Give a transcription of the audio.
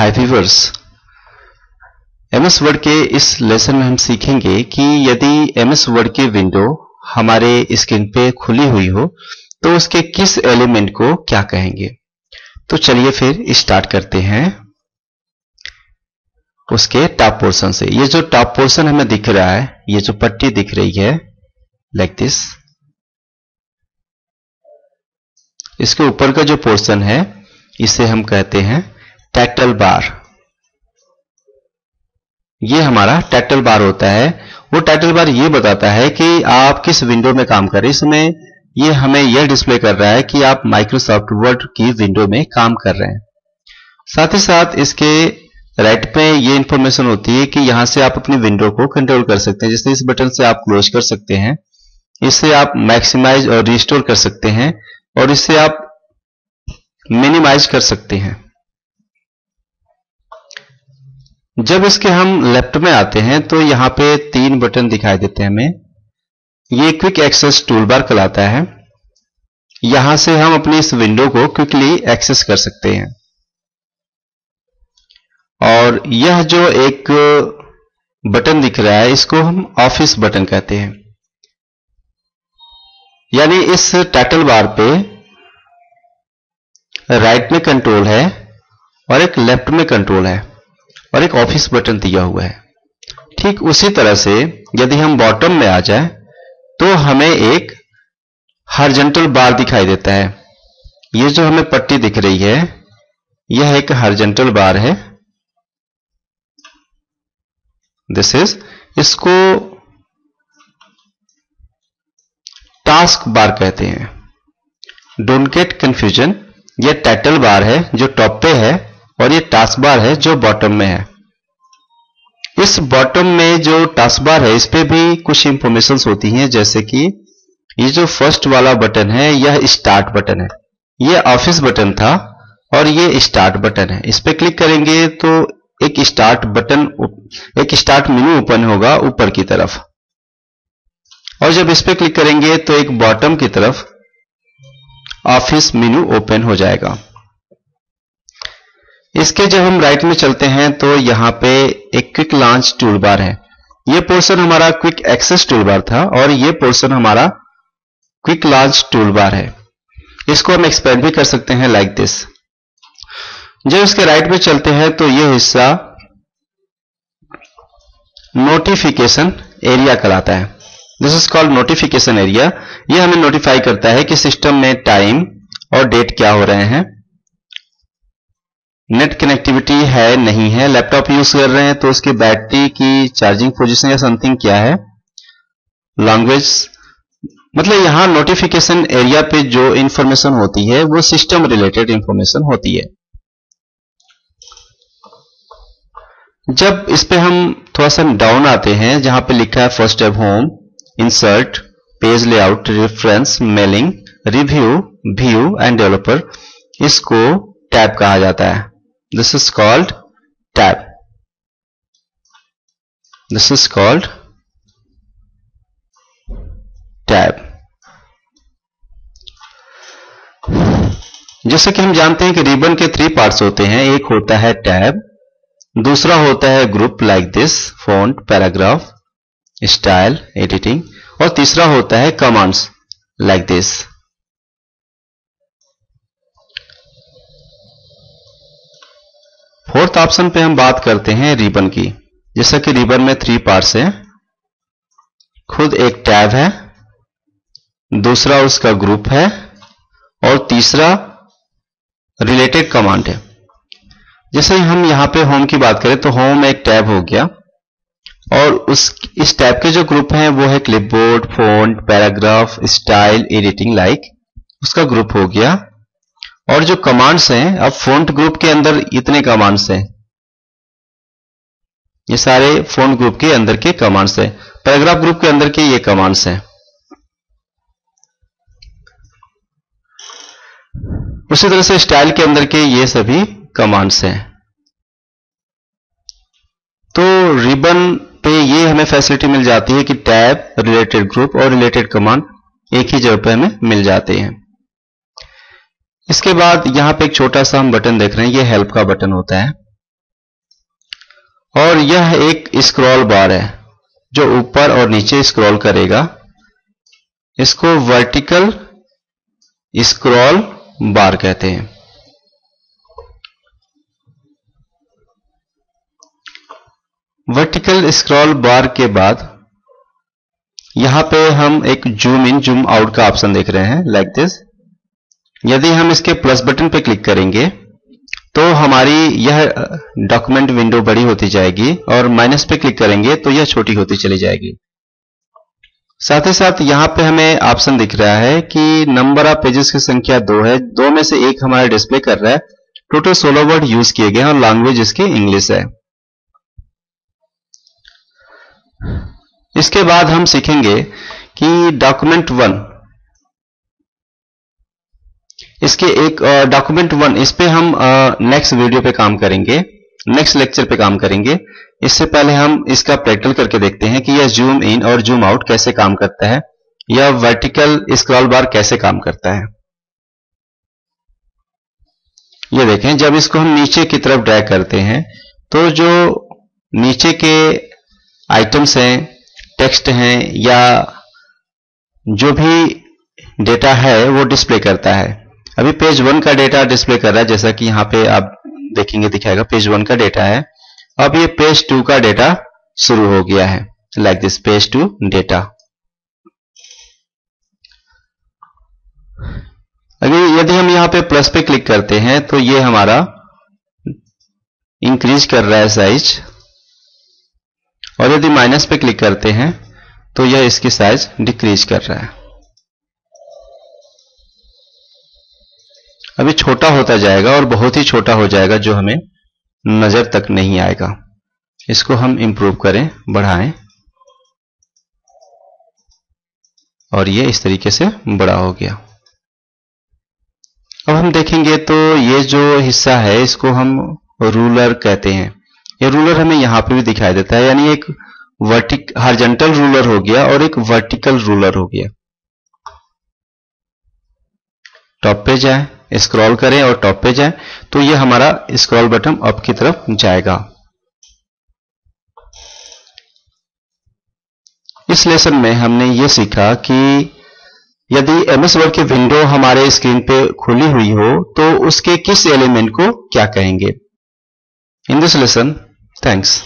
हाय viewers, MS word के इस lesson में हम सीखेंगे कि यदि एमएस वर्ड की विंडो हमारे स्क्रीन पे खुली हुई हो तो उसके किस एलिमेंट को क्या कहेंगे। तो चलिए फिर स्टार्ट करते हैं उसके टॉप पोर्शन से। ये जो टॉप पोर्शन हमें दिख रहा है, ये जो पट्टी दिख रही है लाइक दिस, इसके ऊपर का जो पोर्शन है इसे हम कहते हैं टाइटल बार। ये हमारा टाइटल बार होता है। वो टाइटल बार ये बताता है कि आप किस विंडो में काम कर रहे हैं। इसमें ये हमें यह डिस्प्ले कर रहा है कि आप माइक्रोसॉफ्ट वर्ड की विंडो में काम कर रहे हैं। साथ ही साथ इसके राइट पे ये इंफॉर्मेशन होती है कि यहां से आप अपनी विंडो को कंट्रोल कर सकते हैं। जैसे इस बटन से आप क्लोज कर सकते हैं, इससे आप मैक्सिमाइज और रिस्टोर कर सकते हैं, और इससे आप मिनिमाइज कर सकते हैं। जब इसके हम लेफ्ट में आते हैं तो यहां पे 3 बटन दिखाई देते हैं हमें। ये क्विक एक्सेस टूल बार कहलाता है। यहां से हम अपनी इस विंडो को क्विकली एक्सेस कर सकते हैं। और यह जो एक बटन दिख रहा है इसको हम ऑफिस बटन कहते हैं। यानी इस टाइटल बार पे राइट में कंट्रोल है और एक लेफ्ट में कंट्रोल है और एक ऑफिस बटन दिया हुआ है। ठीक उसी तरह से यदि हम बॉटम में आ जाए तो हमें एक हॉरिजॉन्टल बार दिखाई देता है। ये जो हमें पट्टी दिख रही है यह एक हॉरिजॉन्टल बार है। दिस इज, इसको टास्क बार कहते हैं। डोंट गेट कंफ्यूजन, ये टाइटल बार है जो टॉप पे है और ये टास्क बार है जो बॉटम में है। इस बॉटम में जो टास्क बार है इस पे भी कुछ इंफॉर्मेशंस होती हैं, जैसे कि ये जो फर्स्ट वाला बटन है यह स्टार्ट बटन है। ये ऑफिस बटन था और ये स्टार्ट बटन है। इस पे क्लिक करेंगे तो एक स्टार्ट बटन, एक स्टार्ट मेनू ओपन होगा ऊपर की तरफ, और जब इस पे क्लिक करेंगे तो एक बॉटम की तरफ ऑफिस मेनू ओपन हो जाएगा। इसके जब हम राइट में चलते हैं तो यहां पे एक क्विक लॉन्च टूल बार है। ये पोर्शन हमारा क्विक एक्सेस टूल बार था और ये पोर्शन हमारा क्विक लॉन्च टूल बार है। इसको हम एक्सपेंड भी कर सकते हैं लाइक दिस। जब इसके राइट में चलते हैं तो ये हिस्सा नोटिफिकेशन एरिया कहलाता है। This is called notification area. ये हमें नोटिफाई करता है कि सिस्टम में टाइम और डेट क्या हो रहे हैं, नेट कनेक्टिविटी है नहीं है, लैपटॉप यूज कर रहे हैं तो उसकी बैटरी की चार्जिंग पोजीशन या समथिंग क्या है, लैंग्वेज। मतलब यहां नोटिफिकेशन एरिया पे जो इंफॉर्मेशन होती है वो सिस्टम रिलेटेड इंफॉर्मेशन होती है। जब इस पे हम थोड़ा सा डाउन आते हैं जहां पे लिखा है first tab home, insert, page layout, reference, mailing, review, view end developer, इसको टैब कहा जाता है। This is called tab. This is called tab. जैसे कि हम जानते हैं कि रिबन के 3 पार्ट्स होते हैं। एक होता है टैब, दूसरा होता है group like this, font, paragraph, style, editing, और तीसरा होता है commands like this. Fourth option पे हम बात करते हैं रिबन की। जैसा कि रिबन में 3 पार्ट्स हैं। खुद एक टैब है, दूसरा उसका ग्रुप है, और तीसरा रिलेटेड कमांड है। जैसे हम यहां पे होम की बात करें तो होम एक टैब हो गया, और इस टैब के जो ग्रुप हैं वो है clipboard, font, paragraph, style, editing like, उसका ग्रुप हो गया। और जो कमांड्स हैं, अब फॉन्ट ग्रुप के अंदर इतने कमांड्स हैं, ये सारे फॉन्ट ग्रुप के अंदर के कमांड्स हैं। पैराग्राफ ग्रुप के अंदर के ये कमांड्स हैं। उसी तरह से स्टाइल के अंदर के ये सभी कमांड्स हैं। तो रिबन पे ये हमें फैसिलिटी मिल जाती है कि टैब, रिलेटेड ग्रुप और रिलेटेड कमांड एक ही जगह पे हमें मिल जाते हैं। इसके बाद यहां पे एक छोटा सा हम बटन देख रहे हैं, ये हेल्प का बटन होता है। और यह एक स्क्रॉल बार है जो ऊपर और नीचे स्क्रॉल करेगा। इसको वर्टिकल स्क्रॉल बार कहते हैं। वर्टिकल स्क्रॉल बार के बाद यहां पे हम एक जूम इन जूम आउट का ऑप्शन देख रहे हैं, लाइक दिस। यदि हम इसके प्लस बटन पे क्लिक करेंगे तो हमारी यह डॉक्यूमेंट विंडो बड़ी होती जाएगी, और माइनस पे क्लिक करेंगे तो यह छोटी होती चली जाएगी। साथ ही साथ यहां पे हमें ऑप्शन दिख रहा है कि नंबर ऑफ पेजेस की संख्या 2 है, 2 में से एक हमारा डिस्प्ले कर रहा है। टोटल 16 वर्ड यूज किए गए हैं और लैंग्वेज इसकी इंग्लिश है। इसके बाद हम सीखेंगे कि डॉक्यूमेंट 1, इसके एक डॉक्यूमेंट 1, इस पे हम नेक्स्ट वीडियो पे काम करेंगे, नेक्स्ट लेक्चर पे काम करेंगे। इससे पहले हम इसका प्रैक्टिकल करके देखते हैं कि यह जूम इन और जूम आउट कैसे काम करता है, यह वर्टिकल स्क्रॉल बार कैसे काम करता है। ये देखें, जब इसको हम नीचे की तरफ ड्रैग करते हैं तो जो नीचे के आइटम्स हैं, टेक्स्ट हैं या जो भी डेटा है वो डिस्प्ले करता है। अभी पेज 1 का डेटा डिस्प्ले कर रहा है, जैसा कि यहाँ पे आप देखेंगे दिखाएगा पेज 1 का डेटा है। अब ये पेज 2 का डेटा शुरू हो गया है, लाइक दिस पेज 2 डेटा। अगर यदि हम यहाँ पे प्लस पे क्लिक करते हैं तो ये हमारा इंक्रीज कर रहा है साइज, और यदि माइनस पे क्लिक करते हैं तो यह इसकी साइज डिक्रीज कर रहा है। अभी छोटा होता जाएगा और बहुत ही छोटा हो जाएगा जो हमें नजर तक नहीं आएगा। इसको हम इंप्रूव करें, बढ़ाएं, और ये इस तरीके से बड़ा हो गया। अब हम देखेंगे तो ये जो हिस्सा है इसको हम रूलर कहते हैं। ये रूलर हमें यहां पे भी दिखाई देता है, यानी एक हॉरिजॉन्टल रूलर हो गया और एक वर्टिकल रूलर हो गया। टॉप पे जाएं, स्क्रॉल करें और टॉप पे जाएं तो ये हमारा स्क्रॉल बटन अप की तरफ जाएगा। इस लेसन में हमने ये सीखा कि यदि एमएस वर्ड की विंडो हमारे स्क्रीन पे खुली हुई हो तो उसके किस एलिमेंट को क्या कहेंगे। In this lesson, thanks.